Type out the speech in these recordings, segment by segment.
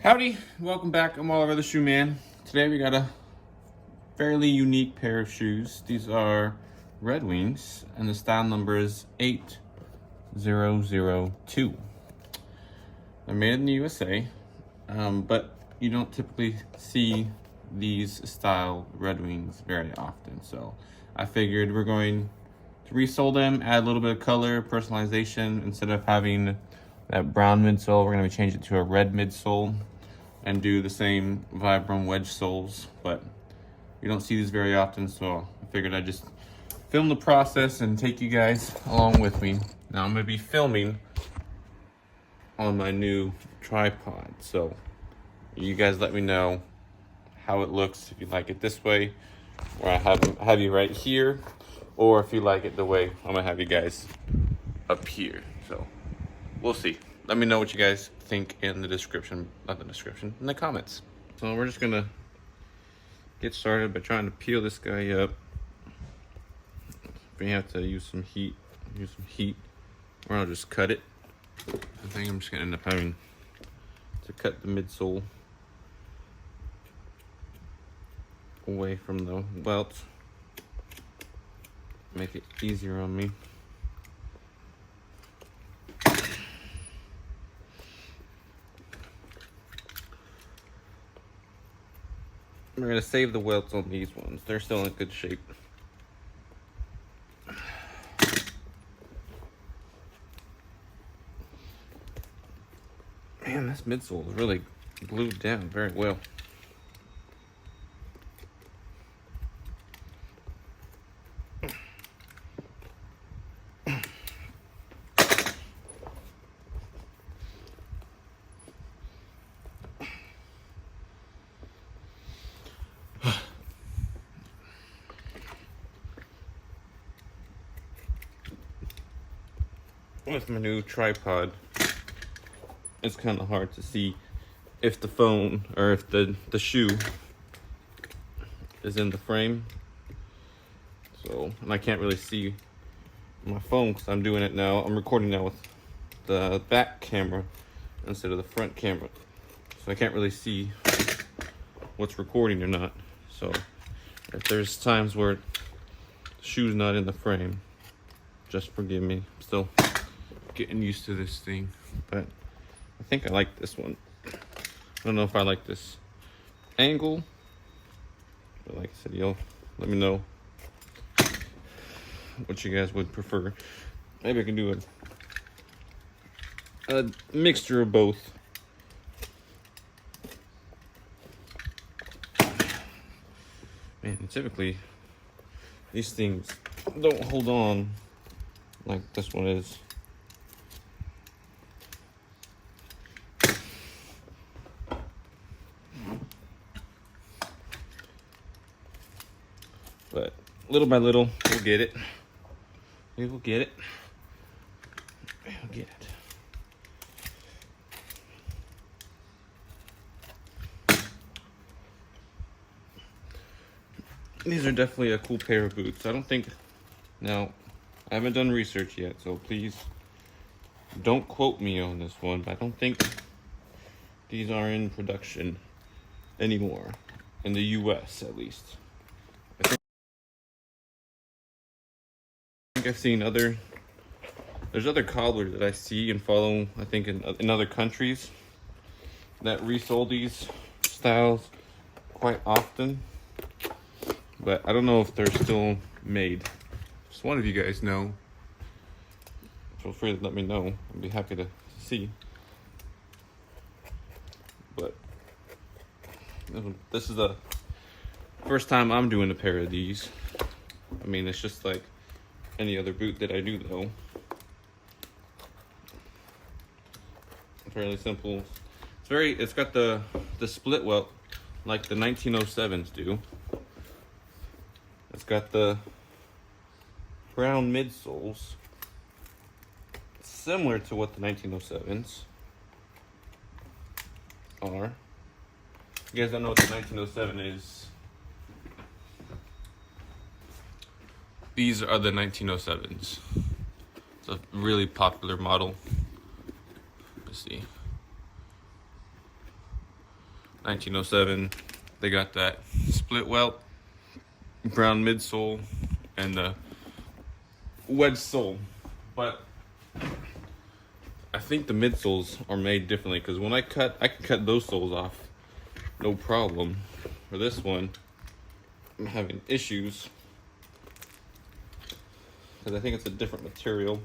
Howdy, welcome back. I'm Oliver the Shoe Man. Today we got a fairly unique pair of shoes. These are Redwings, and the style number is 8002. They're made in the USA, but you don't typically see these style Redwings very often. So I figured we're going to resole them, add a little bit of color, personalization. Instead of having that brown midsole, we're going to change it to a red midsole and do the same Vibram wedge soles, but you don't see these very often, so I figured I'd just film the process and take you guys along with me. Now I'm gonna be filming on my new tripod, so you guys let me know how it looks, if you like it this way, where I have you right here, or if you like it the way I'm gonna have you guys up here. So we'll see. Let me know what you guys think in the description, not the description, in the comments. So we're just gonna get started by trying to peel this guy up. If we have to use some heat, or I'll just cut it. I think I'm just gonna end up having to cut the midsole away from the welt. Make it easier on me. We're gonna save the welts on these ones. They're still in good shape. Man, this midsole is really glued down very well. With my new tripod, it's kind of hard to see if the phone or if the shoe is in the frame. So, and I can't really see my phone because I'm doing it now. I'm recording now with the back camera instead of the front camera. So I can't really see what's recording or not. So if there's times where the shoe's not in the frame, just forgive me. I'm still getting used to this thing, but I think I like this one. I don't know if I like this angle, but like I said, you'll let me know what you guys would prefer. Maybe I can do a mixture of both. Man, typically these things don't hold on like this one is. But little by little, we'll get it. We will get it. We'll get it. These are definitely a cool pair of boots. I don't think, now, I haven't done research yet, so please don't quote me on this one, but I don't think these are in production anymore, in the US at least. I've seen there's other cobblers that I see and follow, I think in other countries, that resole these styles quite often, but I don't know if they're still made. Just one of you guys know, feel free to let me know. I'd be happy to see. But this is the first time I'm doing a pair of these. I mean, it's just like any other boot that I do, though. Fairly simple. It's got the split welt like the 1907s do. It's got the brown midsoles, similar to what the 1907s are. If you guys don't know what the 1907 is, these are the 1907s. It's a really popular model. Let's see. 1907. They got that split welt, brown midsole, and the wedge sole. But I think the midsoles are made differently, because when I can cut those soles off, no problem. For this one, I'm having issues because I think it's a different material.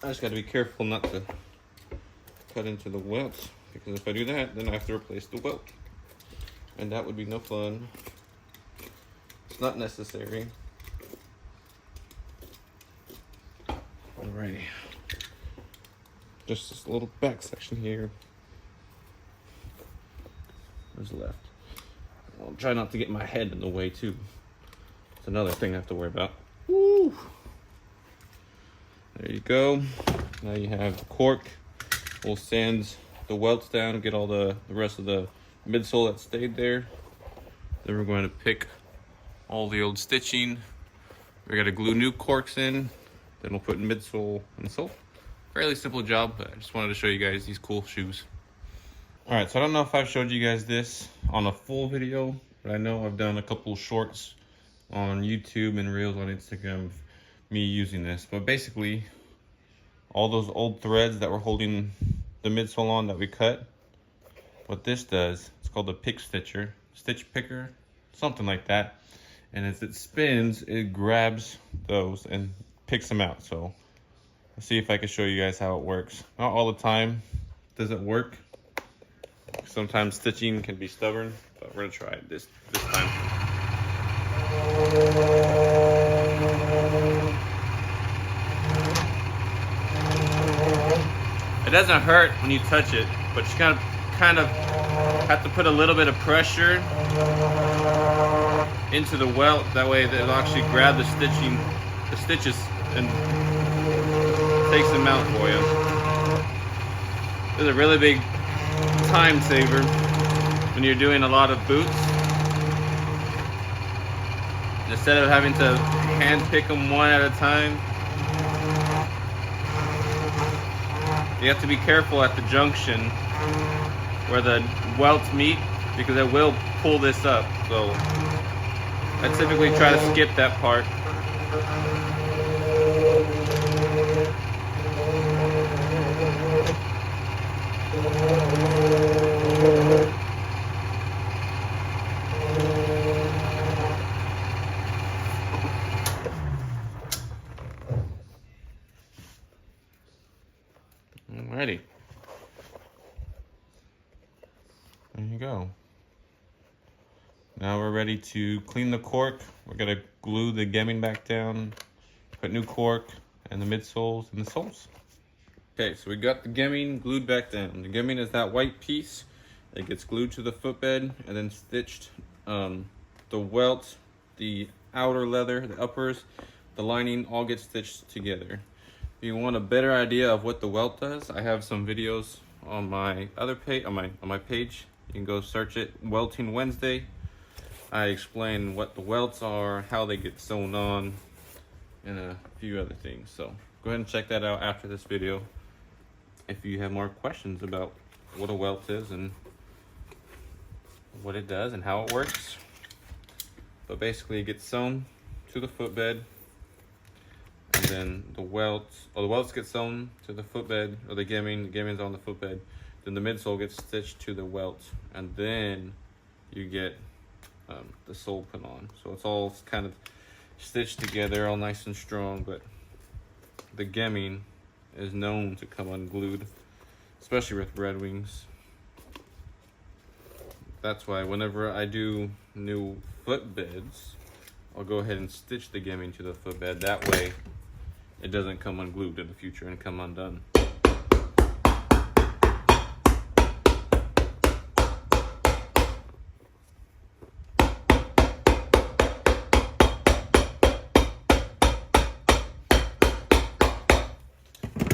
I just got to be careful not to cut into the welt, because if I do that, then I have to replace the welt, and that would be no fun. It's not necessary. Alrighty, just this little back section here. What's left? I'll try not to get my head in the way too. It's another thing I have to worry about. Woo! There you go. Now you have the cork. We'll sand the welts down and get all the rest of the midsole that stayed there. Then we're going to pick all the old stitching. We're going to glue new corks in. Then we'll put midsole and sole. Fairly simple job, but I just wanted to show you guys these cool shoes. All right, so I don't know if I've showed you guys this on a full video, but I know I've done a couple shorts on YouTube and reels on Instagram of me using this. But basically, all those old threads that were holding the midsole on that we cut, what this does, it's called a stitch picker, something like that. And as it spins, it grabs those and picks them out. So let's see if I can show you guys how it works. Not all the time does it work. Sometimes stitching can be stubborn, but we're gonna try it this time. It doesn't hurt when you touch it, but you kind of have to put a little bit of pressure into the welt. That way it'll actually grab the stitches and takes them out for you. This is a really big time saver when you're doing a lot of boots. Instead of having to hand pick them one at a time, you have to be careful at the junction where the welts meet, because it will pull this up. So I typically try to skip that part. Alrighty. There you go. Now we're ready to clean the cork. We're gonna glue the gemming back down, put new cork and the midsoles and the soles. Okay, so we got the gemming glued back down. The gemming is that white piece that gets glued to the footbed and then stitched. The welt, the outer leather, the uppers, the lining all get stitched together. If you want a better idea of what the welt does, I have some videos on my other page, on my page. You can go search it, Welting Wednesday. I explain what the welts are, how they get sewn on, and a few other things. So go ahead and check that out after this video if you have more questions about what a welt is and what it does and how it works. But basically it gets sewn to the footbed, and then the welts get sewn to the footbed, or the gemming's on the footbed. Then the midsole gets stitched to the welt, and then you get the sole put on. So it's all kind of stitched together, all nice and strong, but the gemming is known to come unglued, especially with Redwings. That's why whenever I do new footbeds, I'll go ahead and stitch the gemming to the footbed. That way it doesn't come unglued in the future and come undone.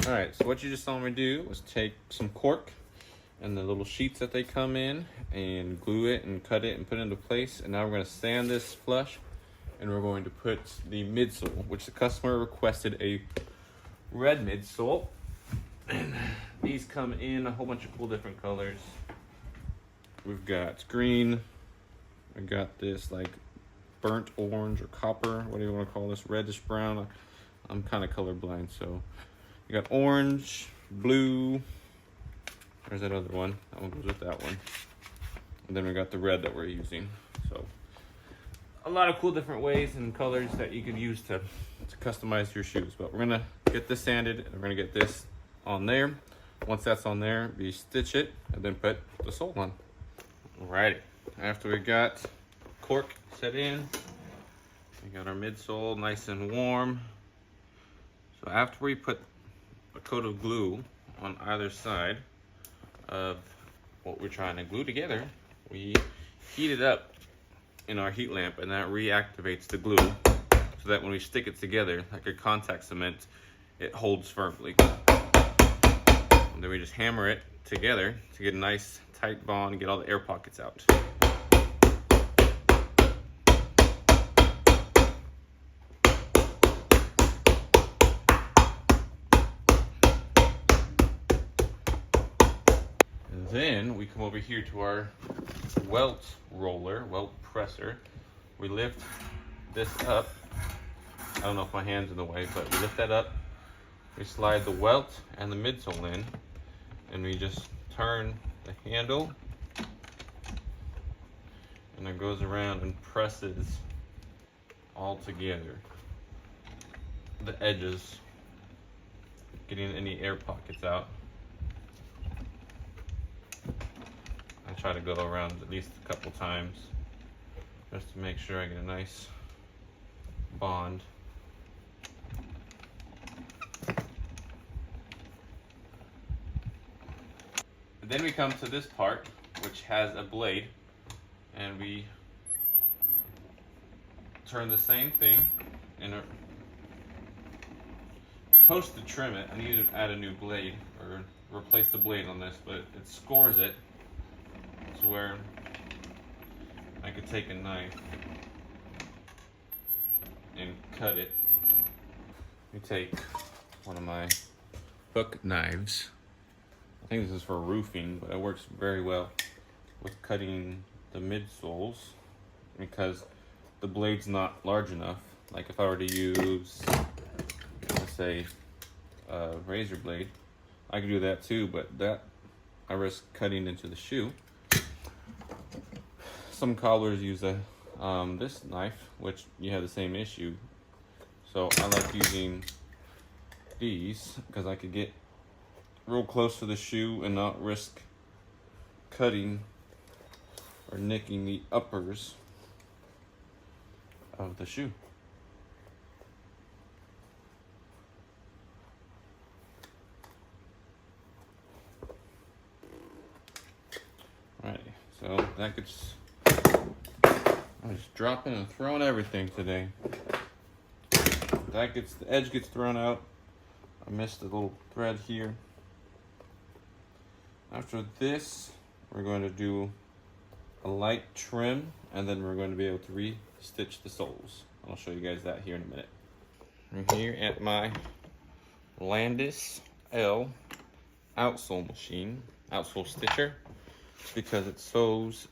Alright, so what you just saw me do was take some cork and the little sheets that they come in and glue it and cut it and put it into place. And now we're going to sand this flush, and we're going to put the midsole, which the customer requested a red midsole. And These come in a whole bunch of cool different colors. We've got green. I got this like burnt orange or copper, what do you want to call this, reddish brown. I'm kind of colorblind, so you got orange, blue. There's that other one. That one goes with that one. And then we got the red that we're using. So a lot of cool different ways and colors that you could use to customize your shoes. But we're gonna get this sanded and we're gonna get this on there. Once that's on there, we stitch it and then put the sole on. Alrighty. After we got cork set in, we got our midsole nice and warm. So after we put a coat of glue on either side of what we're trying to glue together, we heat it up in our heat lamp, and that reactivates the glue so that when we stick it together like a contact cement, it holds firmly. And then we just hammer it together to get a nice tight bond and get all the air pockets out. And then we come over here to our Welt roller, Welt presser. We lift this up. I don't know if my hand's in the way, but we lift that up. We slide the Welt and the midsole in, and we just turn the handle, and it goes around and presses all together. The edges, getting any air pockets out. I try to go around at least a couple times just to make sure I get a nice bond. And then we come to this part, which has a blade, and we turn the same thing, and it's supposed to trim it. I need to add a new blade or replace the blade on this, but it scores it to where I could take a knife and cut it. Let me take one of my hook knives. I think this is for roofing, but it works very well with cutting the midsoles because the blade's not large enough. Like if I were to use, let's say, a razor blade, I could do that too, but that I risk cutting into the shoe. Some cobblers use this knife, which you have the same issue. So I like using these because I could get real close to the shoe and not risk cutting or nicking the uppers of the shoe. Alright, so that gets, I'm just dropping and throwing everything today. That gets, the edge gets thrown out. I missed a little thread here. After this, we're going to do a light trim, and then we're going to be able to re-stitch the soles. I'll show you guys that here in a minute. I'm here at my Landis L outsole machine, outsole stitcher, because it sews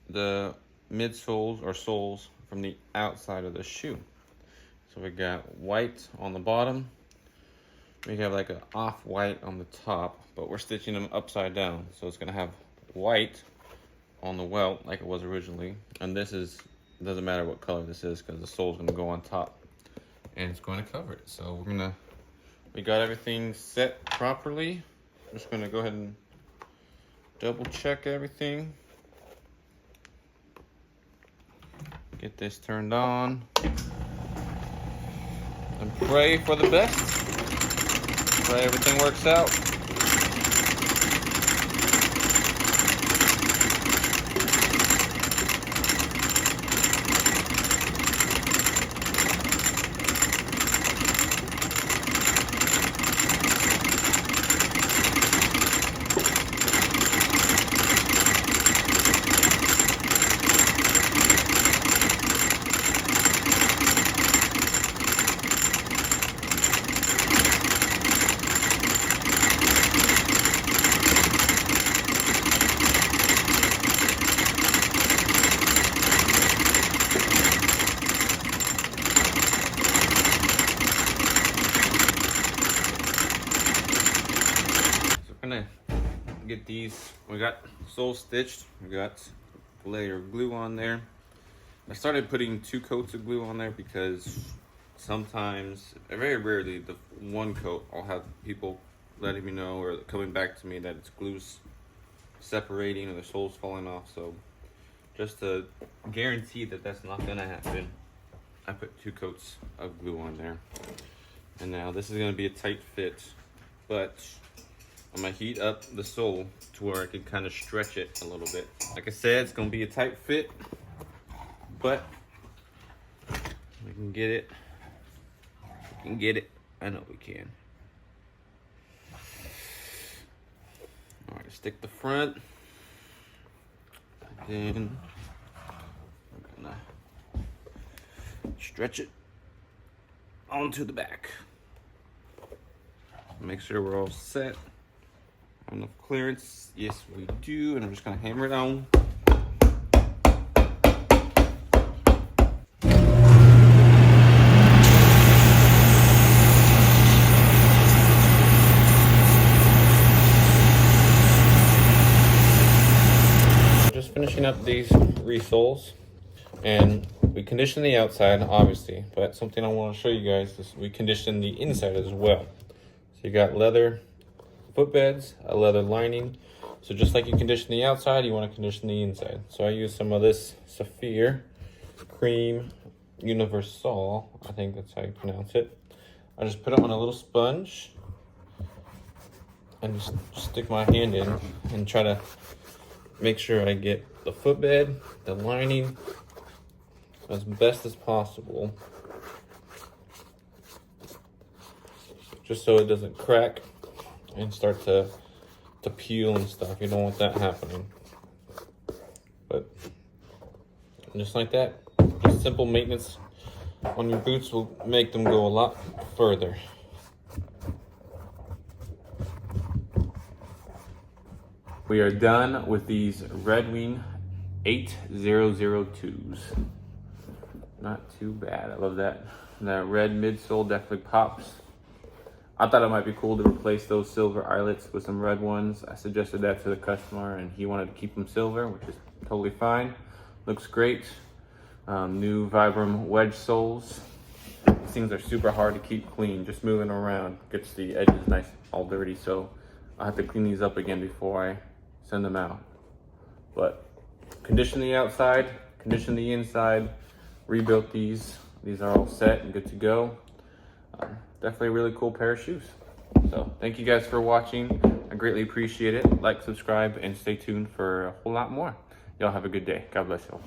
the midsoles or soles from the outside of the shoe. So we got white on the bottom. We have like an off-white on the top, but we're stitching them upside down. So it's gonna have white on the welt like it was originally. And this is, doesn't matter what color this is because the sole's gonna go on top and it's going to cover it. So we got everything set properly. I'm just gonna go ahead and double check everything. Get this turned on. And pray for the best. Pray everything works out. gonna get these. We got sole stitched. We got a layer of glue on there. I started putting 2 coats of glue on there because sometimes, very rarely, the 1 coat, I'll have people letting me know or coming back to me that it's glue's separating or the sole's falling off. So just to guarantee that that's not gonna happen, I put 2 coats of glue on there. And now this is gonna be a tight fit, but I'm gonna heat up the sole to where I can kind of stretch it a little bit. Like I said, it's gonna be a tight fit, but we can get it. We can get it. I know we can. All right, stick the front. Then we're gonna stretch it onto the back. Make sure we're all set. Enough clearance. Yes, we do. And I'm just gonna hammer it on. Just finishing up these resoles, and we condition the outside, obviously, but something I want to show you guys is we condition the inside as well. So you got leather footbeds, a leather lining. So just like you condition the outside, you want to condition the inside. So I use some of this Saphir Cream Universal, I think that's how you pronounce it. I just put it on a little sponge and just stick my hand in and try to make sure I get the footbed, the lining, as best as possible, just so it doesn't crack and start to peel and stuff. You don't want that happening. But just like that, just simple maintenance on your boots will make them go a lot further. We are done with these Redwing 8002s. Not too bad. I love that. That red midsole definitely pops. I thought it might be cool to replace those silver eyelets with some red ones. I suggested that to the customer and he wanted to keep them silver, which is totally fine. Looks great. New Vibram wedge soles. These things are super hard to keep clean. Just moving around gets the edges nice all dirty, so I'll have to clean these up again before I send them out. But condition the outside, condition the inside, rebuilt these. These are all set and good to go. Definitely a really cool pair of shoes. So thank you guys for watching. I greatly appreciate it. Like, subscribe, and stay tuned for a whole lot more. Y'all have a good day. God bless y'all.